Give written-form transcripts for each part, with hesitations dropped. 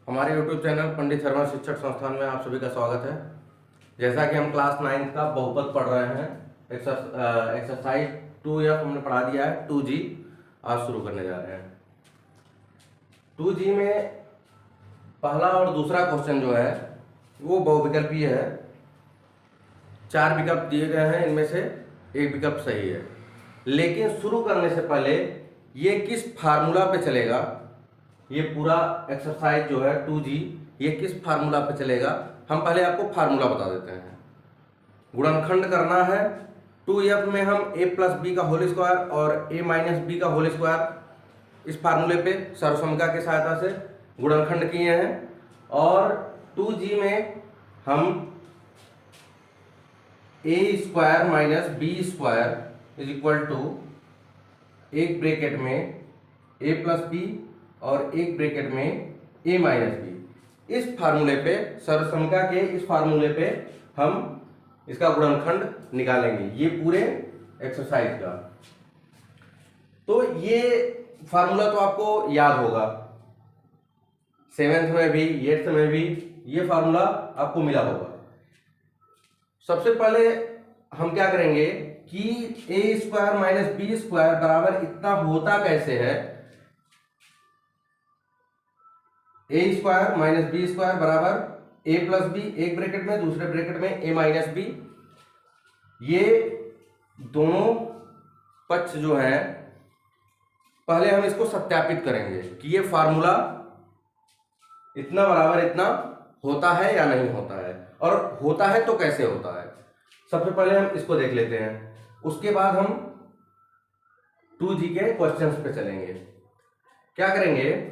हमारे YouTube channel Pandit Sharma शिक्षक संस्थान में आप सभी का स्वागत है। जैसा कि हम क्लास 9 का बहुपद पढ़ रहे हैं, एक्सरसाइज 2F हमने पढ़ा दिया है, 2G आज शुरू करने जा रहे हैं। 2G में पहला और दूसरा क्वेश्चन जो है वो बहुविकल्पीय है। 4 विकल्प दिए गए हैं, इनमें से एक विकल्प सही है। लेकिन शुरू करने से पहले ये किस फार्मूला पे चलेगा, ये पूरा एक्सरसाइज जो है 2G ये किस फार्मूला पे चलेगा, हम पहले आपको फार्मूला बता देते हैं। गुणनखंड करना है 2F में हम a प्लस बी का होल स्क्वायर और a माइनस बी का होल स्क्वायर इस फार्मूले पे सर्वसमता की सहायता से गुणनखंड किए हैं। और 2G में हम a square minus B square is equal to एक ब्रैकेट में a प्लस बी और एक ब्रैकेट में a माइनस बी, इस फार्मूले पे सर्वसमता के इस फार्मूले पे हम इसका गुणनखंड निकालेंगे, ये पूरे एक्सरसाइज का। तो ये फार्मूला तो आपको याद होगा, 7th में भी 8th में भी ये फार्मूला आपको मिला होगा। सबसे पहले हम क्या करेंगे कि a square minus B square बराबर इतना होता कैसे है। a square minus B square बराबर a प्लस बी, एक ब्रैकेट में, दूसरे ब्रैकेट में a माइनस बी। ये दोनों पक्ष जो है पहले हम इसको सत्यापित करेंगे कि ये फार्मूला इतना बराबर इतना होता है या नहीं होता है, और होता है तो कैसे होता है। सबसे पहले हम इसको देख लेते हैं, उसके बाद हम 2G के क्वेश्चंस पे चलेंगे। क्या करेंगे,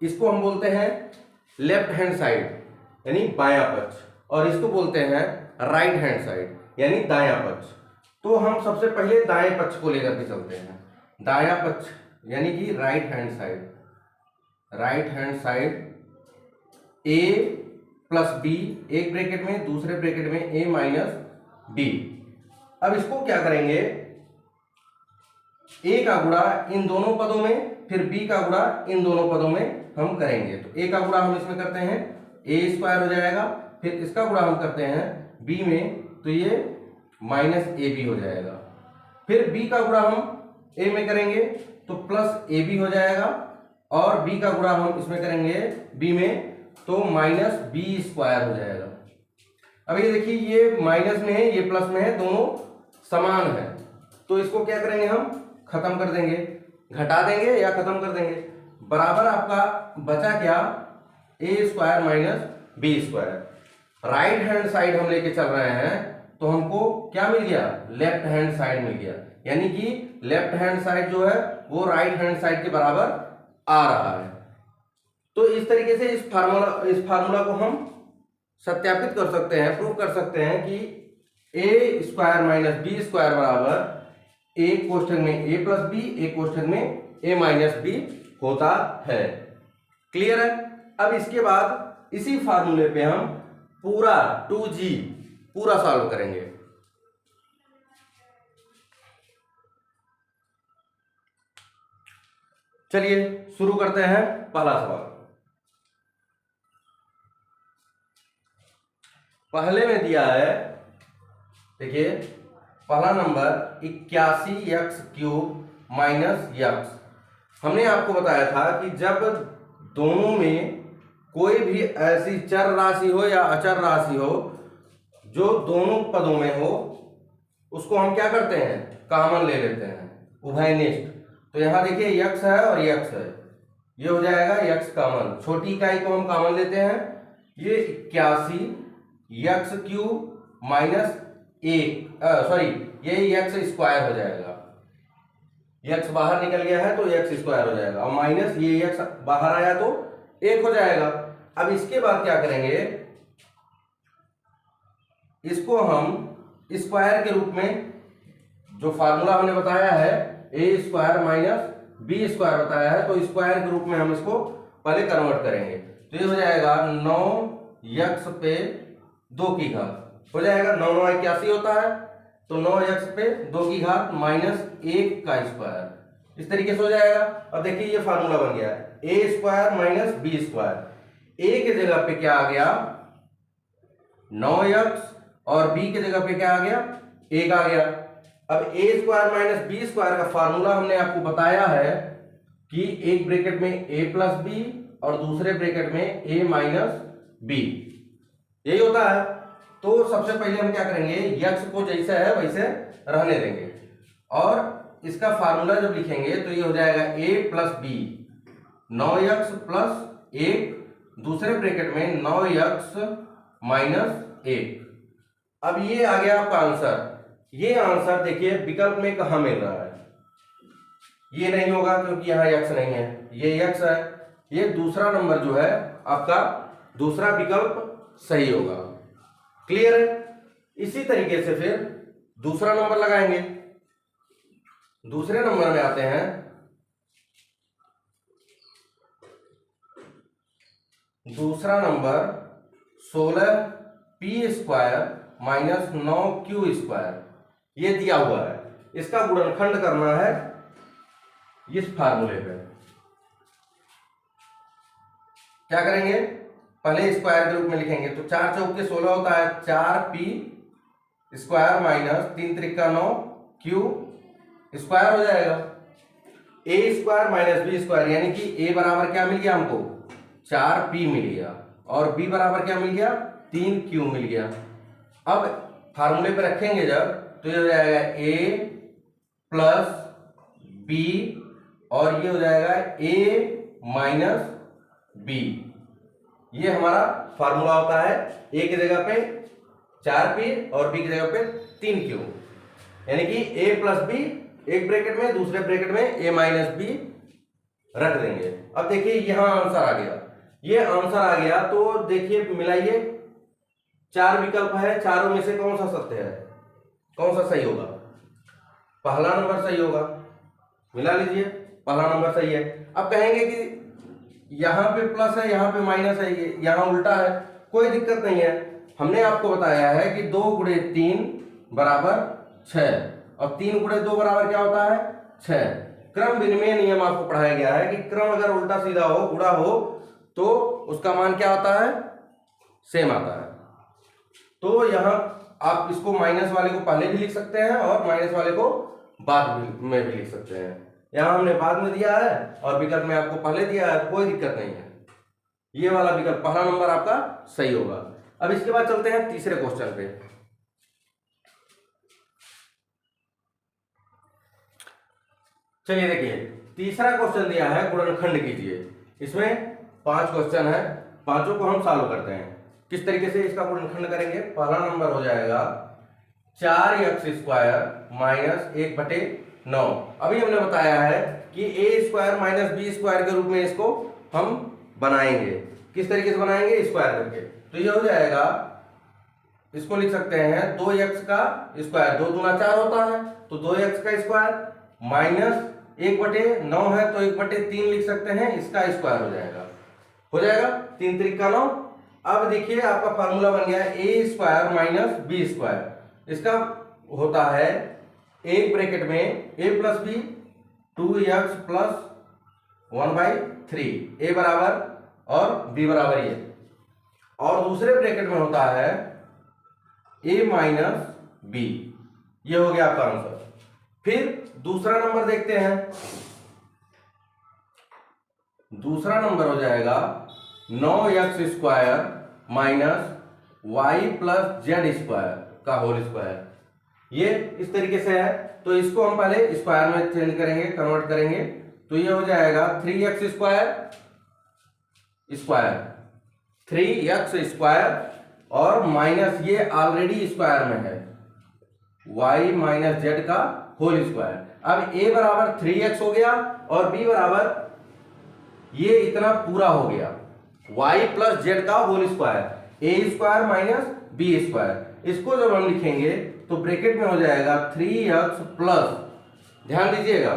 इसको हम बोलते हैं लेफ्ट हैंड साइड यानी बायां पक्ष, और इसको बोलते हैं राइट हैंड साइड यानी दायां पक्ष। तो हम सबसे पहले दाएं पक्ष को लेकर के चलते हैं। दायां पक्ष यानी कि right hand side, right hand side a plus B, एक ब्रैकेट में, दूसरे ब्रैकेट में a माइनस बी। अब इसको क्या करेंगे, a का गुणा इन दोनों पदों में, फिर b का गुणा इन दोनों पदों में हम करेंगे। तो a का गुणा हम इसमें करते हैं a स्क्वायर हो जाएगा, फिर इसका गुणा हम करते हैं b में, तो ये माइनस ए बी हो जाएगा। फिर b का गुणा हम a में करेंगे तो प्लस ए बी हो जाएगा, और b का गुणा हम इसमें करेंगे b में तो माइनस बी स्क्वायर हो जाएगा। अब ये देखिए, ये माइनस में है, ये प्लस में है, दोनों समान है, तो इसको क्या करेंगे, हम खत्म कर देंगे, घटा देंगे या खत्म कर देंगे। बराबर आपका बचा क्या, a square minus B square. Right hand side हम लेके चल रहे हैं तो हमको क्या मिल गया, लेफ्ट हैंड साइड मिल गया, यानी कि लेफ्ट हैंड साइड जो है वो राइट हैंड साइड के बराबर आ रहा है। तो इस तरीके से इस फार्मूला को हम सत्यापित कर सकते हैं, प्रूव कर सकते हैं कि a square minus B square बराबर एक कोष्ठक में a प्लस बी, एक कोष्ठक में a माइनस बी होता है। क्लियर है। अब इसके बाद इसी फार्मूले पे हम पूरा 2G पूरा सॉल्व करेंगे। चलिए शुरू करते हैं। पहला सवाल पहले में दिया है, देखिए पहला नंबर 81x³ माइनस x। हमने आपको बताया था कि जब दोनों में कोई भी ऐसी चर राशि हो या अचर राशि हो जो दोनों पदों में हो, उसको हम क्या करते हैं, कॉमन ले लेते हैं, उभयनिष्ठ। तो यहां देखिए x है और x है, ये हो जाएगा x कॉमन, छोटी इकाई को हम कॉमन लेते हैं, ये 81x³ माइनस 1 सॉरी ये x स्क्वायर हो जाएगा, x बाहर निकल गया है तो x स्क्वायर हो जाएगा, और माइनस ये x बाहर आया तो 1 हो जाएगा। अब इसके बाद क्या करेंगे, इसको हम स्क्वायर के रूप में, जो फार्मूला हमने बताया है a square minus B square बताया है, तो स्क्वायर के रूप में हम इसको पहले कन्वर्ट करेंगे। तो ये हो जाएगा 9x पे 2 की घात हो जाएगा, 9 9 81 होता है, तो 9x पे 2 की घात माइनस 1 का स्क्वायर, इस तरीके से हो जाएगा। अब देखिए ये फार्मूला बन गया ए स्क्वायर माइनस बी स्क्वायर। ए की जगह पे क्या आ गया 9x और बी की जगह पे क्या आ गया 1 आ गया। अब ए स्क्वायर माइनस बी स्क्वायर का फार्मूला हमने आपको बताया है कि एक ब्रैकेट में a प्लस बी और दूसरे ब्रैकेट में a माइनस बी, यही होता है। तो सबसे पहले हम क्या करेंगे x को जैसा है वैसे रहने देंगे और इसका फार्मूला जब लिखेंगे तो ये हो जाएगा a plus B 9x plus 1, दूसरे ब्रैकेट में 9x माइनस 1। अब ये आ गया आपका आंसर। ये आंसर देखिए विकल्प में कहाँ मिल रहा है, ये नहीं होगा क्योंकि यहाँ x नहीं है, ये x है। ये दूसरा नंबर जो है आपका दूसरा विकल्प सही होगा। क्लियर है। इसी तरीके से फिर दूसरा नंबर लगाएंगे। दूसरे नंबर में आते हैं। दूसरा number 16p square minus 9q square ये दिया हुआ है, इसका गुणनखंड करना है इस फार्मूले पे। क्या करेंगे पहले स्क्वायर के रूप में लिखेंगे तो 4 चौके 16 होता है 4p square minus 3 Trika 9 q square हो जाएगा। ए स्क्वायर माइनस बी स्क्वायर यानी कि ए बराबर क्या मिल गया हमको 4p मिल गया और b बराबर क्या मिल गया 3q मिल गया। अब फार्मूले पे रखेंगे जब तो ये हो जाएगा a प्लस b और ये हो जाएगा a माइनस b। ये हमारा फार्मूला होता है। a की जगह पे 4p और b की जगह पे 3q यानी कि a प्लस b एक ब्रैकेट में दूसरे ब्रैकेट में a माइनस b रख देंगे। अब देखिए यहां आंसर आ गया, ये आंसर आ गया तो देखिए मिलाइए 4 विकल्प है, चारों में से कौन सा सत्य है, कौन सा सही होगा, पहला नंबर सही होगा। मिला लीजिए पहला नंबर सही है। अब कहेंगे कि यहाँ पे प्लस है यहाँ पे माइनस है, यहाँ उल्टा है, कोई दिक्कत नहीं है। हमने आपको बताया है कि 2 गुणे 3 बराबर 6 और 3 गुणे 2 बराबर क्या होता है 6। क्रम विनिमय नियम आपको पढ़ाया गया है कि क्रम अगर उल्टा सीधा हो गुणा हो तो उसका मान क्या आता है सेम आता है। तो यहाँ आप इसको माइनस वाले को पहले भी लिख सकते हैं और माइनस वाले को बाद में भी लिख सकते हैं। यहाँ हमने बाद में दिया है और विकल्प में आपको पहले दिया है, कोई दिक्कत नहीं है। ये वाला विकल्प पहला नंबर आपका सही होगा। अब इसके बाद चलते हैं तीसरे क्वेश्चन पे। चलिए देखिए तीसरा क्वेश्चन दिया है गुणनखंड कीजिए। इसमें 5 क्वेश्चन है, पांचों को हम सॉल्व करते हैं। किस तरीके से इसका गुणनखंड करेंगे, पहला नंबर हो जाएगा 4x स्क्वायर माइनस 1/9। अभी हमने बताया है कि a square minus B square के रूप में इसको हम बनाएंगे। किस तरीके से बनाएंगे स्क्वायर करके, तो ये हो जाएगा, इसको लिख सकते हैं 2x का स्क्वायर, 2 दूना 4 होता है तो 2x का स्क्वायर माइनस 1/9 है तो 1/3 लिख सकते हैं, इसका स्क्वायर हो जाएगा 3 त्रिका 9। अब देखिए आपका फार्मूला बन गया है a square minus B square. इसका होता है एक ब्रैकेट में a plus b 2x plus 1/3 a बराबर और b बराबर ये, और दूसरे ब्रैकेट में होता है a माइनस b। ये हो गया आपका आंसर। फिर दूसरा नंबर देखते हैं। दूसरा नंबर हो जाएगा 9x square minus y plus Z square का होल स्क्वायर। ये इस तरीके से है तो इसको हम पहले स्क्वायर में चेंज करेंगे, कन्वर्ट करेंगे तो ये हो जाएगा 3x square square 3x square और माइनस ये ऑलरेडी स्क्वायर में है y माइनस जेड का होल स्क्वायर। अब a बराबर 3x हो गया और b बराबर ये इतना पूरा हो गया y प्लस जेड का whole square, a square minus b square. इसको जब हम लिखेंगे तो ब्रैकेट में हो जाएगा 3x प्लस, ध्यान दीजिएगा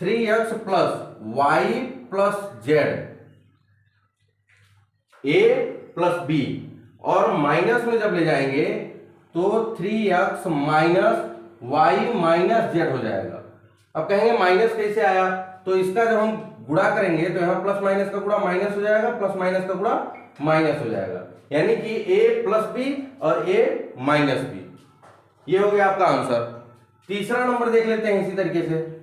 3x plus y plus Z a plus b, और माइनस में जब ले जाएंगे तो 3x minus y minus Z हो जाएगा। अब कहेंगे माइनस कैसे आया, तो इसका जब हम गुणा करेंगे तो यहाँ प्लस माइनस का गुणा माइनस हो जाएगा, प्लस माइनस का गुणा माइनस हो जाएगा, यानी कि a प्लस बी और a माइनस बी। ये हो गया आपका आंसर। तीसरा नंबर देख लेते हैं इसी तरीके से।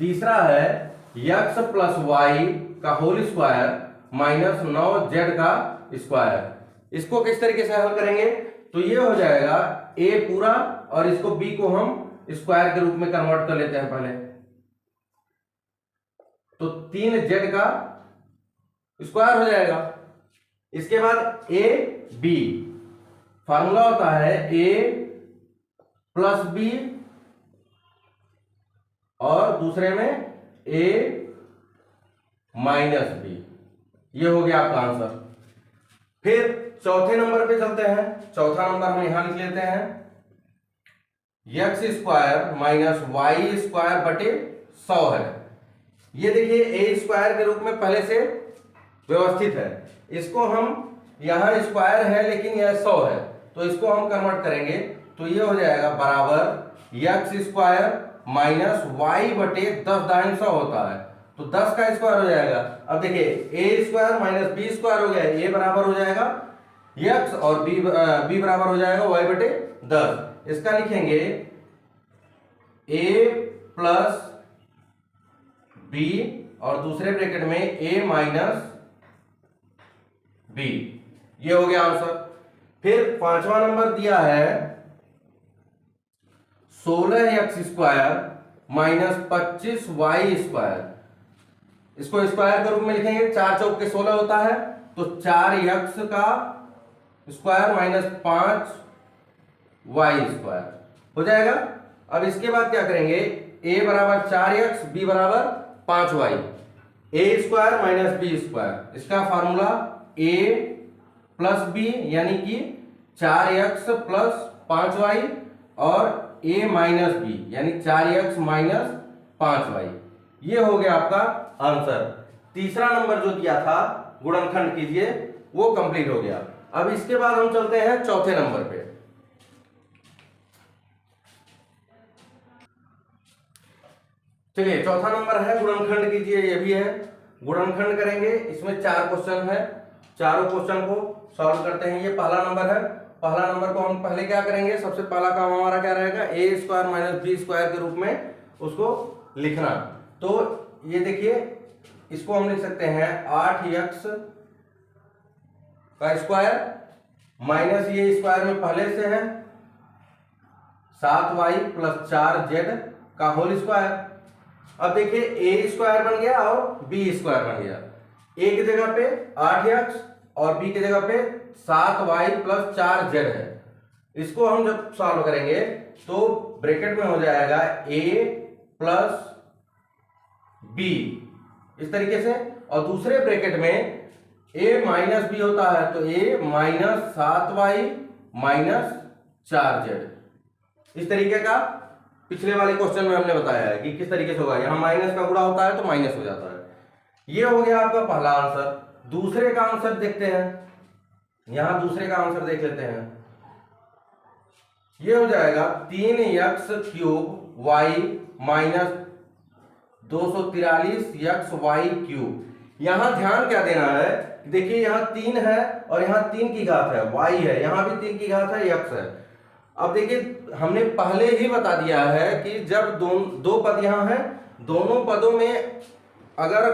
तीसरा है x प्लस वाई का होल स्क्वायर माइनस 9z का स्क्वायर। इसको किस तरीके से हल करेंगे, तो ये हो जाएगा a पूरा और इसको b को हम स्क्वायर के रूप में कन्वर्ट कर लेते हैं पहले, तो 3z का स्क्वायर हो जाएगा। इसके बाद a b, फार्मूला होता है a प्लस b और दूसरे में a माइनस बी। ये हो गया आपका आंसर। फिर चौथे नंबर पे चलते हैं। चौथा नंबर हम यहां लिख लेते हैं X square minus Y square बटे 100 है। ये देखिए ए स्क्वायर के रूप में पहले से व्यवस्थित है, इसको हम यहां स्क्वायर है लेकिन यह 100 है, तो इसको हम कन्वर्ट करेंगे तो ये हो जाएगा बराबर एक्स स्क्वायर माइनस वाई बटे 10 दाइन 100 होता है, तो 10 का स्क्वायर हो जाएगा। अब देखिए ए स्क्वायर माइनस बी स्क्वायर हो गया, ए बराबर हो जाएगा एक्स और बी बराबर हो जाएगा वाई बटे 10। इसका लिखेंगे ए प्लस बी और दूसरे ब्रैकेट में ए माइनस बी। ये हो गया आंसर। फिर पांचवा नंबर दिया है 16x square minus 25y square. इसको स्क्वायर के रूप में लिखेंगे, 4 चौक के 16 होता है, तो 4x का स्क्वायर माइनस 5y स्क्वायर हो जाएगा। अब इसके बाद क्या करेंगे, a बराबर 4x बी बराबर 5y, ए स्क्वायर माइनस बी स्क्वायर। इसका फॉर्मूला a प्लस बी यानी कि 4x प्लस 5y और a माइनस बी यानी 4x माइनस 5y। ये हो गया आपका आंसर। तीसरा नंबर जो दिया था गुणनखंड कीजिए वो कंप्लीट हो गया। अब इसके बाद हम चलते हैं चौथे नंबर पे। चलिए चौथा नंबर है गुणनखंड कीजिए, ये भी है गुणनखंड करेंगे। इसमें 4 क्वेश्चन है, चारों क्वेश्चन को सॉल्व करते हैं। ये पहला नंबर है। पहला नंबर को हम पहले क्या करेंगे, सबसे पहला काम हमारा क्या रहेगा, ए स्क्वायर माइनस बी स्क्वायर के रूप में उसको लिखना। तो ये देखिए इसको हम लिख सकते हैं 8x का स्क्वायर माइनस ये स्क्वायर में पहले से है 7y प्लस 4z का होल स्क्वायर। अब देखिए ए स्क्वायर बन गया और बी स्क्वायर बन गया। ए की जगह पे 8x और बी की जगह पे 7y प्लस 4z है। इसको हम जब सॉल्व करेंगे तो ब्रैकेट में हो जाएगा a प्लस बी इस तरीके से, और दूसरे ब्रैकेट में a माइनस बी होता है, तो a minus 7y minus 4z। इस तरीके का पिछले वाले क्वेश्चन में हमने बताया है कि किस तरीके से होगा। यहां माइनस का गुणा होता है तो माइनस हो जाता है। ये हो गया आपका पहला आंसर। दूसरे का आंसर देखते हैं। यहां दूसरे का आंसर देख लेते हैं। ये हो जाएगा 3x cube Y minus 243x Y cube. यहां ध्यान क्या देना है, देखिए यहां 3 है और यहां 3 की घात है, y है, यहां भी 3 की घात है, x है। अब देखिए हमने पहले ही बता दिया है कि जब दो पद यहां हैं, दोनों पदों में अगर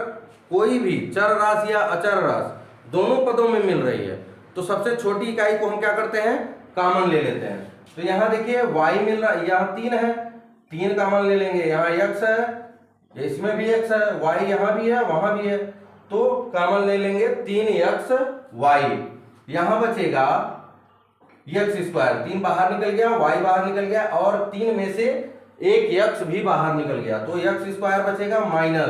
कोई भी चर राशि या अचर राशि दोनों पदों में मिल रही है तो सबसे छोटी इकाई को हम क्या करते हैं, कॉमन ले लेते हैं। तो यहां देखिए y मिल रहा है, यहां 3 है, 3 कॉमन ले लेंगे, यहाँ x है, इसमें भी x है, y यहां भी है वहां भी है, तो कॉमन ले लेंगे 3x y। यहां बचेगा x स्क्वायर, 3 बाहर निकल गया, y बाहर निकल गया और 3 में से एक x भी बाहर निकल गया, तो x स्क्वायर बचेगा माइनस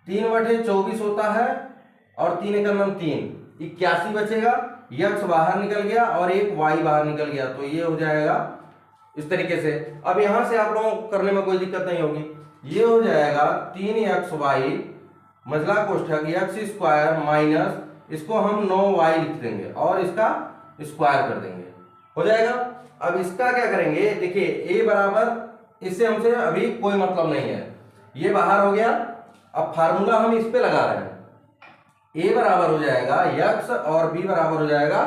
3/24 होता है और 3 एकम 3 81 बचेगा। x बाहर निकल गया और एक y बाहर निकल गया, तो ये हो जाएगा इस तरीके से। अब यहां से आप लोगों को करने में कोई दिक्कत नहीं होगी। ये हो जाएगा 3xy मझला कोष्ठक x स्क्वायर माइनस इसको हम 9y लिख देंगे और इसका स्क्वायर कर देंगे, हो जाएगा। अब इसका क्या करेंगे, देखिए ए बराबर, इससे हमसे अभी कोई मतलब नहीं है, ये बाहर हो गया। अब फार्मूला हम इस पे लगा रहे हैं, ए बराबर हो जाएगा यक्स और बी बराबर हो जाएगा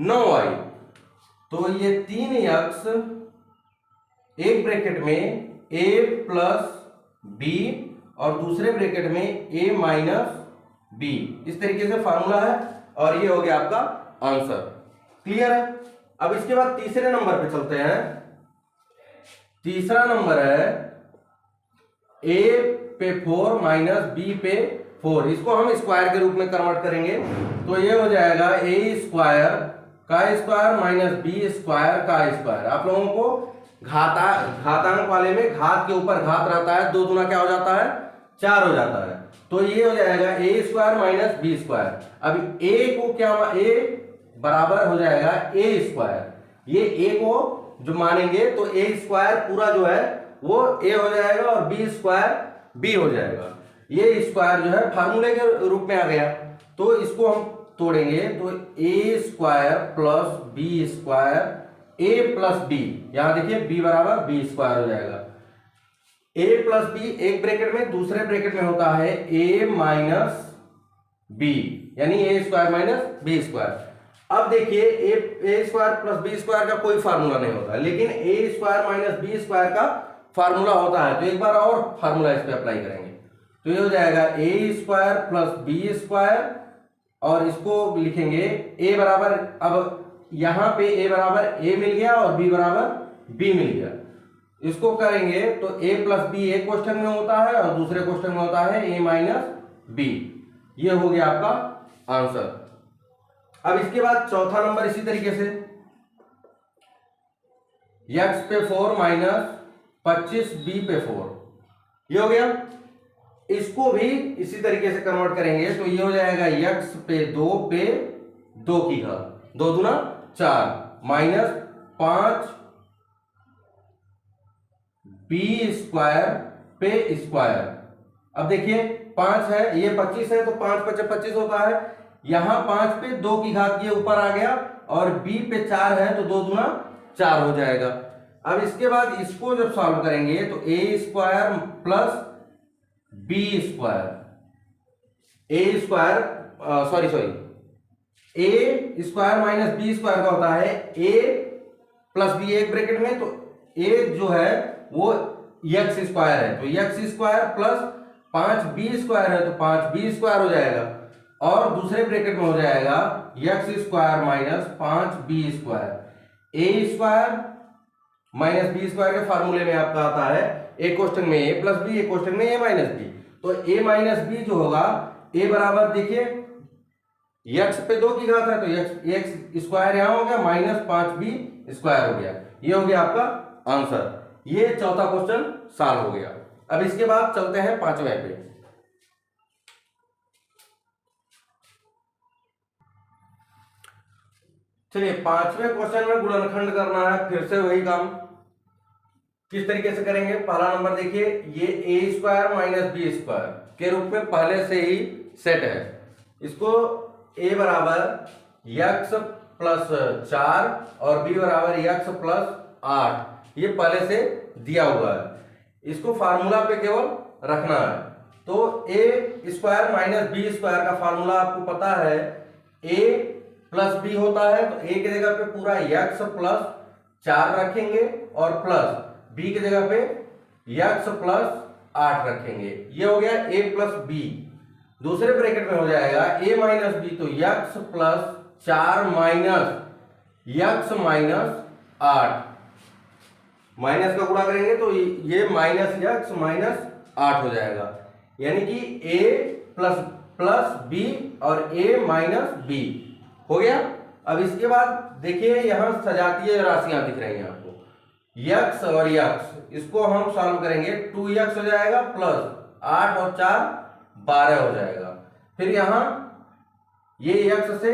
9y। तो ये 3x एक ब्रैकेट में a प्लस बी और दूसरे ब्रैकेट में a माइनस बी, इस तरीके से फार्मूला है और ये हो गया आपका आंसर। क्लियर है। अब इसके बाद तीसरे नंबर पे चलते हैं। तीसरा नंबर है a पे 4 माइनस बी पे 4, इसको हम स्क्वायर के रूप में कन्वर्ट करेंगे। तो ये हो जाएगा a स्क्वायर का स्क्वायर माइनस बी स्क्वायर का स्क्वायर। आप लोगों को घातांक वाले में घात के ऊपर घात रहता है, 2 गुना क्या हो जाता है, 4 हो जाता है। तो ये हो जाएगा ए स्क्वायर माइनस बी स्क्वायर। अब ए को क्या, ए बराबर हो जाएगा ए स्क्वायर। ये ए को जो मानेंगे तो ए स्क्वायर पूरा जो है वो ए हो जाएगा और बी स्क्वायर बी हो जाएगा। ये स्क्वायर जो है फार्मूले के रूप में आ गया, तो इसको हम तोड़ेंगे तो ए स्क्वायर प्लस बी स्क्वायर ए प्लस बी, यहां देखिए बी बराबर बी स्क्वायर हो जाएगा। ए प्लस बी एक ब्रैकेट में, दूसरे ब्रैकेट में होता है ए माइनस बी, यानी ए स्क्वायर माइनस बी स्क्वायर। अब देखिए ए स्क्वायर प्लस बी स्क्वायर का कोई फार्मूला नहीं होता, लेकिन ए स्क्वायर माइनस बी स्क्वायर का फार्मूला होता है। तो एक बार और फार्मूला इस पे अप्लाई करेंगे, तो ये हो जाएगा ए स्क्वायर प्लस बी स्क्वायर और इसको लिखेंगे ए बराबर, अब यहां पे ए बराबर ए मिल गया और बी बराबर बी मिल गया। इसको करेंगे तो a प्लस बी एक क्वेश्चन में होता है और दूसरे क्वेश्चन में होता है a माइनस बी। ये हो गया आपका आंसर। अब इसके बाद चौथा नंबर इसी तरीके से, x पे 4 माइनस 25 b पे 4, ये हो गया। इसको भी इसी तरीके से कन्वर्ट करेंगे तो ये हो जाएगा x पे 2 पे 2 की घात, 2 दूना 4 माइनस 5 बी स्क्वायर पे स्क्वायर। अब देखिए 5 है, ये 25 है, तो 5 × 5 = 25 होता है। यहां 5 पे 2 की घात ये ऊपर आ गया और b पे 4 है तो 2 दूना 4 हो जाएगा। अब इसके बाद इसको जब सॉल्व करेंगे तो ए square plus B square, A square A square minus B square का होता है ए प्लस बी एक ब्रैकेट में, तो ए जो है वो एक्स स्क्वायर है, तो x square plus 5b square है तो 5b स्क्वायर हो जाएगा और दूसरे ब्रैकेट में हो जाएगा X square minus 5b square. A square minus B square के फार्मूले में आपका आता है एक क्वेश्चन में ए प्लस बी, एक क्वेश्चन में ए माइनस बी। तो ए माइनस बी जो होगा, ए बराबर देखिए एक्स पे 2 की घात है तो एक्स स्क्वायर यहां हो गया माइनस 5b स्क्वायर हो गया। ये हो गया आपका आंसर। ये चौथा क्वेश्चन सॉल्व हो गया। अब इसके बाद चलते हैं पांचवें पे। चलिए पांचवें क्वेश्चन में गुणनखंड करना है, फिर से वही काम। किस तरीके से करेंगे, पहला नंबर देखिए, ये ए स्क्वायर माइनस बी स्क्वायर के रूप में पहले से ही सेट है। इसको ए बराबर एक्स प्लस 4 और बी बराबर एक्स प्लस 8 ये पहले से दिया हुआ है। इसको फार्मूला पे केवल रखना है। तो ए स्क्वायर माइनस बी स्क्वायर का फार्मूला आपको पता है, ए प्लस बी होता है तो ए की जगह पे पूरा एक्स प्लस 4 रखेंगे और प्लस बी की जगह पे एक्स प्लस 8 रखेंगे। ये हो गया ए प्लस बी। दूसरे ब्रैकेट में हो जाएगा ए माइनस बी, तो x plus 4 minus x minus 8, minus का गुणा करेंगे तो ये माइनस एक्स माइनस 8 हो जाएगा, यानी कि a प्लस बी और a माइनस बी हो गया। अब इसके बाद देखिए यहां सजातीय राशियां दिख रही हैं आपको, x और x, इसको हम सॉल्व करेंगे 2x हो जाएगा प्लस 8 और 4 12 हो जाएगा। फिर यहां ये x से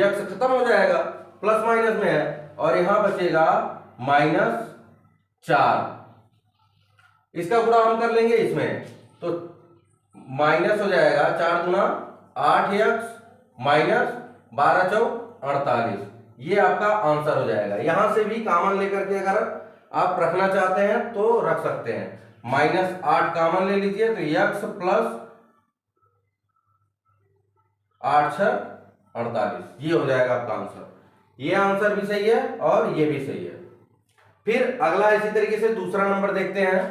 x खत्म हो जाएगा, प्लस माइनस में है और यहां बचेगा -4। इसका गुणा हम कर लेंगे इसमें तो माइनस हो जाएगा 4 × 8x माइनस 12 × 4 = 48। ये आपका आंसर हो जाएगा। यहां से भी कॉमन लेकर के अगर आप रखना चाहते हैं तो रख सकते हैं। -8 कॉमन ले लीजिए तो x प्लस 8 6 48, ये हो जाएगा आपका आंसर। ये आंसर भी सही है और ये भी सही है। फिर अगला इसी तरीके से दूसरा नंबर देखते हैं।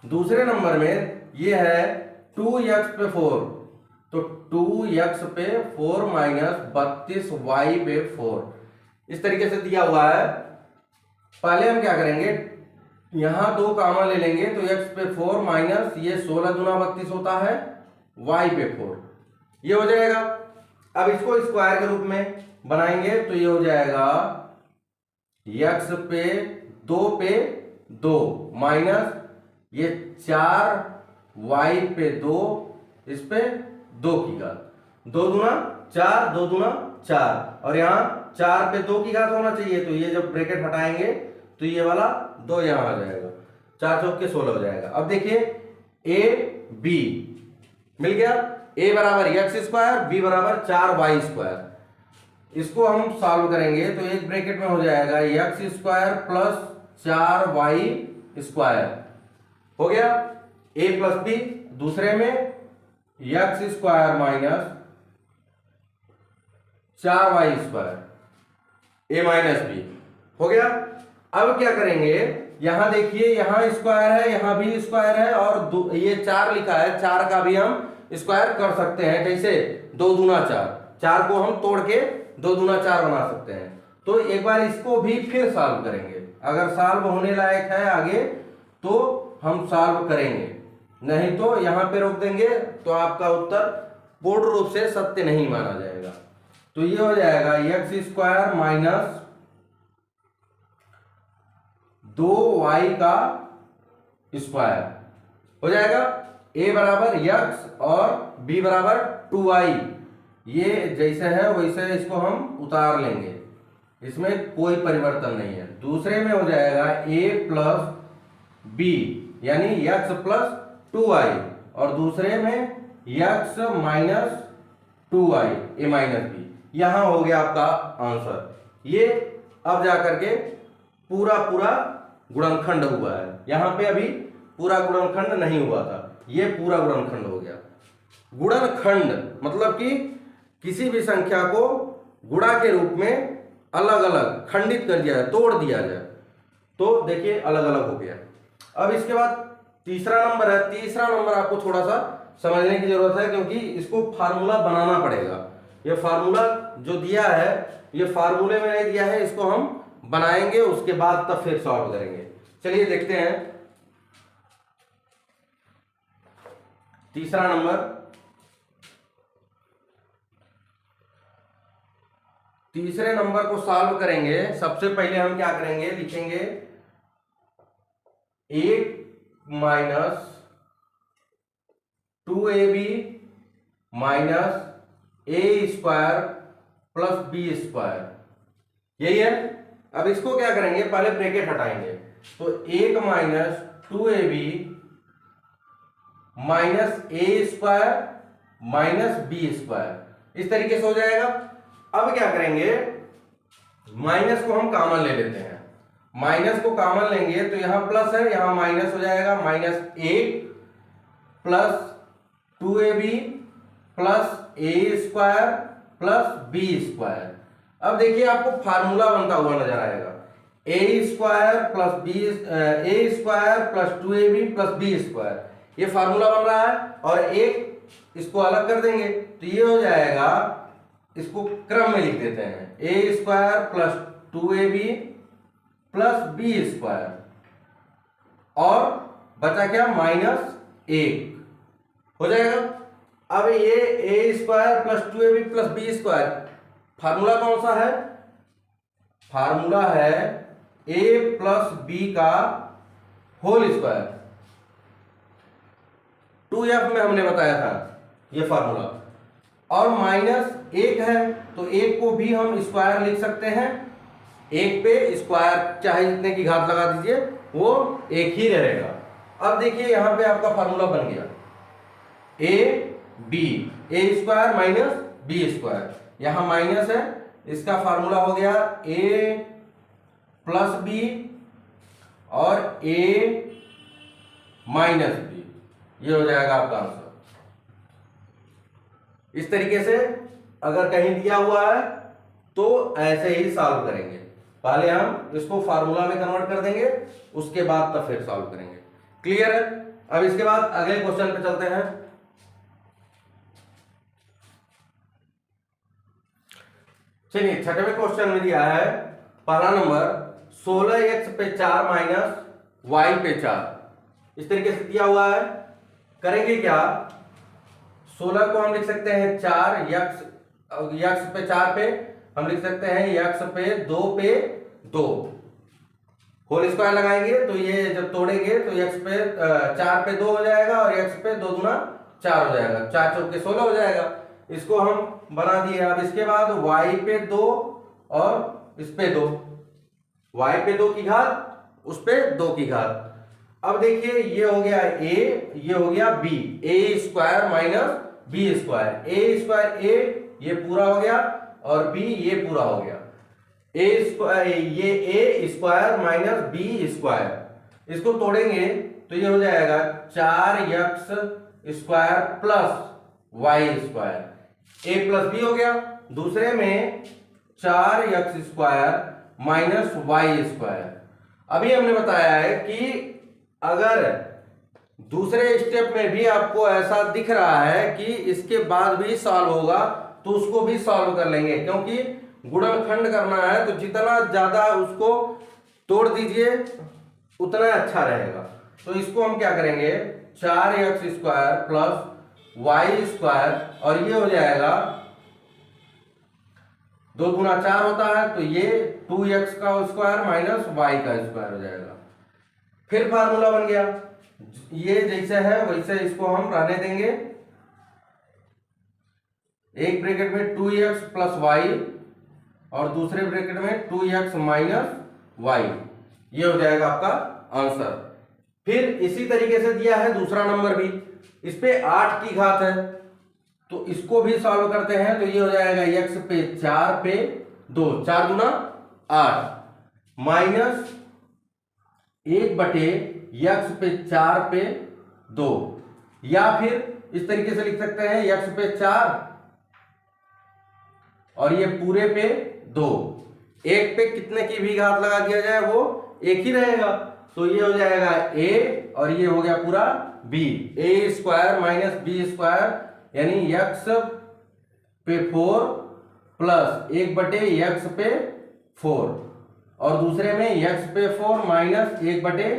दूसरे नंबर में ये है 2x पे 4, तो 2x पे 4 माइनस 32y पे 4, इस तरीके से दिया हुआ है। पहले हम क्या करेंगे, यहां 2 कॉमन ले लेंगे तो x पे 4 माइनस ये 16 दूना 32 होता है, y पे 4, ये हो जाएगा। अब इसको स्क्वायर के रूप में बनाएंगे तो ये हो जाएगा x पे 2 माइनस ये 4y पे 2, इस पे 2 की घात, 2 दूना 4, 2 दूना 4, और यहाँ 4 पे 2 की घात होना चाहिए, तो ये जब ब्रैकेट हटाएंगे तो ये वाला 2 यहाँ आ जाएगा, 4 चौक के 16 हो जाएगा। अब देखिए ए बी मिल गया, a बराबर x स्क्वायर, b बराबर 4y स्क्वायर। इसको हम सॉल्व करेंगे तो एक ब्रैकेट में हो जाएगा x square plus 4y square, हो गया a प्लस b। दूसरे में x square minus 4y square, a minus b, हो गया। अब क्या करेंगे, यहां देखिए यहां स्क्वायर है, यहां भी स्क्वायर है, और ये 4 लिखा है, 4 का भी हम स्क्वायर कर सकते हैं। कैसे, 2 दूना 4, 4 को हम तोड़ के 2 दूना 4 बना सकते हैं। तो एक बार इसको भी फिर सॉल्व करेंगे, अगर सॉल्व होने लायक है आगे तो हम सॉल्व करेंगे, नहीं तो यहां पे रोक देंगे तो आपका उत्तर पूर्ण रूप से सत्य नहीं माना जाएगा। तो ये हो जाएगा x स्क्वायर माइनस 2y का स्क्वायर, हो जाएगा a बराबर x और b बराबर 2y, ये जैसे है वैसे इसको हम उतार लेंगे, इसमें कोई परिवर्तन नहीं है। दूसरे में हो जाएगा a प्लस b यानी x प्लस 2y, और दूसरे में x minus 2y a minus b, यहां हो गया आपका आंसर। ये अब जाकर के पूरा गुणनखंड हुआ है, यहां पे अभी पूरा गुणनखंड नहीं हुआ था, ये पूरा गुणनखंड हो गया। गुणनखंड मतलब कि किसी भी संख्या को गुणा के रूप में अलग अलग खंडित कर दिया जाए, तोड़ दिया जाए, तो देखिए अलग अलग हो गया। अब इसके बाद तीसरा नंबर है। तीसरा नंबर आपको थोड़ा सा समझने की जरूरत है, क्योंकि इसको फार्मूला बनाना पड़ेगा। ये फार्मूला जो दिया है ये फार्मूले में नहीं दिया है, इसको हम बनाएंगे, उसके बाद तब फिर सॉल्व करेंगे। चलिए देखते हैं तीसरा नंबर। तीसरे नंबर को सॉल्व करेंगे, सबसे पहले हम क्या करेंगे, लिखेंगे 8 minus 2ab minus a square plus b square, यही है। अब इसको क्या करेंगे, पहले ब्रैकेट हटाएंगे, तो 1 minus 2ab minus a square minus b square, इस तरीके से हो जाएगा। अब क्या करेंगे, माइनस को हम कॉमन ले लेते हैं, माइनस को कॉमन लेंगे तो यहां प्लस है, यहां माइनस हो जाएगा, minus 8 plus 2ab plus a square plus b square. अब देखिए आपको फार्मूला बनता हुआ नजर आएगा, a square plus a square plus 2ab plus b square, ये फार्मूला बन रहा है, और एक इसको अलग कर देंगे तो ये हो जाएगा, इसको क्रम में लिख देते हैं, a square plus 2ab plus b square, और बचा क्या, -1 हो जाएगा। अब ये a square plus 2ab plus b square, formula कौन सा है, फार्मूला है a प्लस b का होल स्क्वायर, 2f में हमने बताया था ये फार्मूला, और -1 है तो 1 को भी हम स्क्वायर लिख सकते हैं, 1 पे स्क्वायर चाहे जितने की घात लगा दीजिए वो 1 ही रहेगा। अब देखिए यहां पे आपका फार्मूला बन गया a square minus b square, यहां माइनस है इसका फार्मूला हो गया ए प्लस बी और ए माइनस बी, ये हो जाएगा आपका आंसर। इस तरीके से अगर कहीं दिया हुआ है तो ऐसे ही सॉल्व करेंगे। पहले हम इसको फार्मूला में कन्वर्ट कर देंगे, उसके बाद तब फिर सॉल्व करेंगे। क्लियर है? अब इसके बाद अगले क्वेश्चन पे चलते हैं। चलिए, छठवें क्वेश्चन में दिया है पहला नंबर 16x पे 4 माइनस y पे 4, इस तरीके से दिया हुआ है। करेंगे क्या, 16 को हम लिख सकते हैं 4 यक्स पे 4 पे हम लिख सकते हैं यक्स पे 2 पे 2, होल स्क्वायर लगाएंगे तो ये जब तोड़ेंगे तो यक्स पे 4 पे 2 हो जाएगा और यक्स पे 2 दूना 4 हो जाएगा, 4 चौके 16 हो जाएगा। इसको हम बना दिए। अब इसके बाद y पे 2 और इस पे 2, y पे 2 की घात उस पे 2 की घात। अब देखिए ये हो गया a, ये हो गया b, a square minus b square, a square a ये पूरा हो गया और b ये पूरा हो गया। a स्क्वायर ये a square minus b square, इसको तोड़ेंगे तो ये हो जाएगा 4x square plus y square, a plus b हो गया। दूसरे में 4x square minus y square. अभी हमने बताया है कि अगर दूसरे स्टेप में भी आपको ऐसा दिख रहा है कि इसके बाद भी सॉल्व होगा तो उसको भी सॉल्व कर लेंगे, क्योंकि गुणनखंड करना है तो जितना ज्यादा उसको तोड़ दीजिए उतना अच्छा रहेगा। तो इसको हम क्या करेंगे, 4x square plus y square और ये हो जाएगा 2 गुना 4 होता है तो ये 2x का स्क्वायर माइनस y का स्क्वायर हो जाएगा। फिर फार्मूला बन गया, ये जैसे है वैसे इसको हम रहने देंगे। एक ब्रैकेट में 2x प्लस y और दूसरे ब्रैकेट में 2x माइनस y, ये हो जाएगा आपका आंसर। फिर इसी तरीके से दिया है दूसरा नंबर भी, इस पे 8 की घात है तो इसको भी सॉल्व करते हैं तो ये हो जाएगा x पे 4 पे 2, 4 गुना 8 माइनस 1 बटे x पे 4 पे 2, या फिर इस तरीके से लिख सकते हैं x पे 4 और ये पूरे पे 2, एक पे कितने की भी घात लगा दिया जाए वो एक ही रहेगा तो ये हो जाएगा a और ये हो गया पूरा b, a square minus b square यानी x पे 4 प्लस 1 बटे x पे 4 और दूसरे में x पे 4 माइनस 1 बटे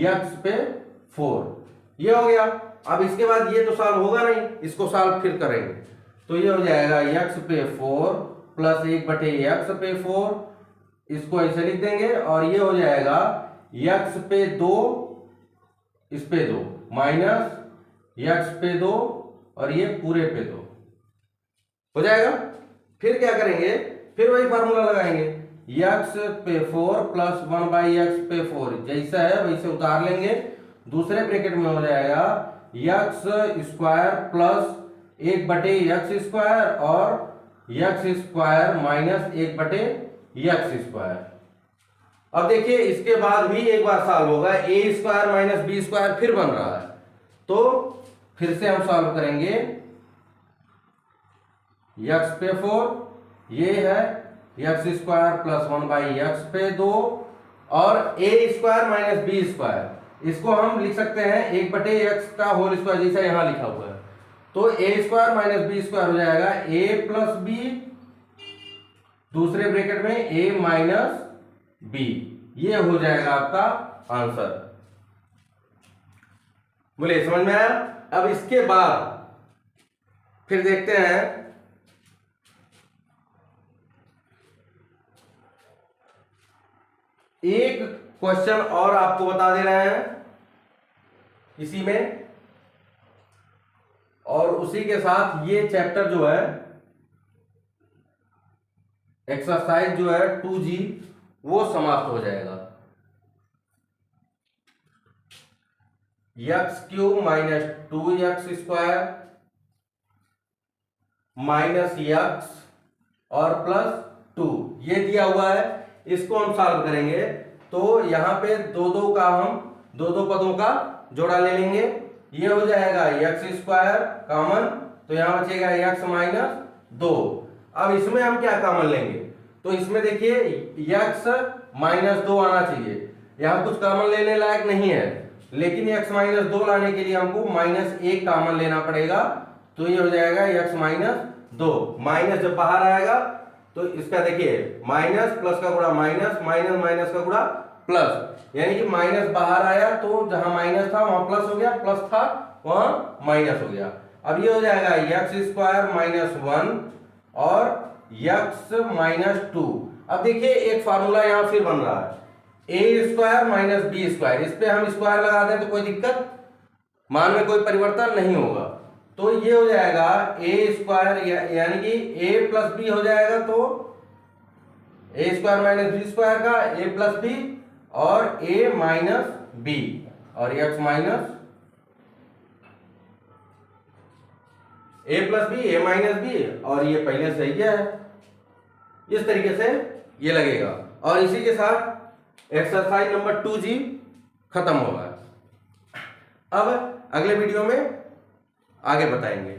x पे 4, ये हो गया। अब इसके बाद ये तो सॉल्व होगा नहीं, इसको सॉल्व फिर करेंगे तो ये हो जाएगा x पे 4 प्लस 1 बटे x पे 4, इसको ऐसे लिख देंगे और ये हो जाएगा x पे 2 इस पे 2 माइनस x पे 2 और ये पूरे पे 2 हो जाएगा। फिर क्या करेंगे, फिर वही फार्मूला लगाएंगे, x पे 4 प्लस 1 बाई एक्स पे 4 जैसा है वैसे उतार लेंगे। दूसरे ब्रैकेट में हो जाएगा x स्क्वायर प्लस 1 बटे x स्क्वायर और x स्क्वायर माइनस 1 बटे x स्क्वायर। अब देखिए इसके बाद भी एक बार सॉल्व होगा, a square minus b square फिर बन रहा है तो फिर से हम सॉल्व करेंगे। x पे 4 ये है x square plus 1 by x पे 2 और a square minus b square, इसको हम लिख सकते हैं 1 बटे एक्स का होल स्क्वायर जैसा यहां लिखा हुआ है तो a square minus b square हो जाएगा a प्लस b, दूसरे ब्रैकेट में a माइनस b, ये हो जाएगा आपका आंसर। बोले समझ में आया? अब इसके बाद फिर देखते हैं एक क्वेश्चन और आपको बता दे रहे हैं इसी में, और उसी के साथ ये चैप्टर जो है एक्सरसाइज जो है 2G वो समाप्त हो जाएगा। X cube minus 2x square minus x और प्लस 2 ये दिया हुआ है, इसको हम सॉल्व करेंगे तो यहाँ पे दो का हम दो पदों का जोड़ा ले लेंगे। ये हो जाएगा एक्स स्क्वायर कॉमन, तो यहाँ बचेगा एक्स माइनस 2। अब इसमें हम क्या कॉमन लेंगे, तो इसमें देखिए एक्स माइनस 2 आना चाहिए, यहाँ कुछ कॉमन लेने लायक नहीं है, लेकिन x माइनस 2 लाने के लिए हमको -1 कॉमन लेना पड़ेगा, तो ये हो जाएगा x माइनस 2। माइनस जब बाहर आएगा तो इसका देखिए माइनस प्लस का गुणा माइनस, माइनस माइनस का गुणा प्लस, यानी कि माइनस बाहर आया तो जहां माइनस था वहां प्लस हो गया, प्लस था वहां माइनस हो गया। अब ये हो जाएगा एक्स स्क्वायर माइनस 1 और एक्स माइनस 2। अब देखिए एक फार्मूला यहां फिर बन रहा है, ए स्क्वायर माइनस बी स्क्वायर, इस पे हम स्क्वायर लगा दें तो कोई दिक्कत, मान में कोई परिवर्तन नहीं होगा, तो ये हो जाएगा ए स्क्वायर यानी कि ए प्लस बी हो जाएगा, तो ए स्क्वायर माइनस बी स्क्वायर का ए प्लस बी और ए माइनस बी और एक्स माइनस ए प्लस बी ए माइनस बी, और ये पहले से ही है, इस तरीके से ये लगेगा। और इसी के साथ एक्सरसाइज नंबर 2G खत्म होगा। अब अगले वीडियो में आगे बताएंगे।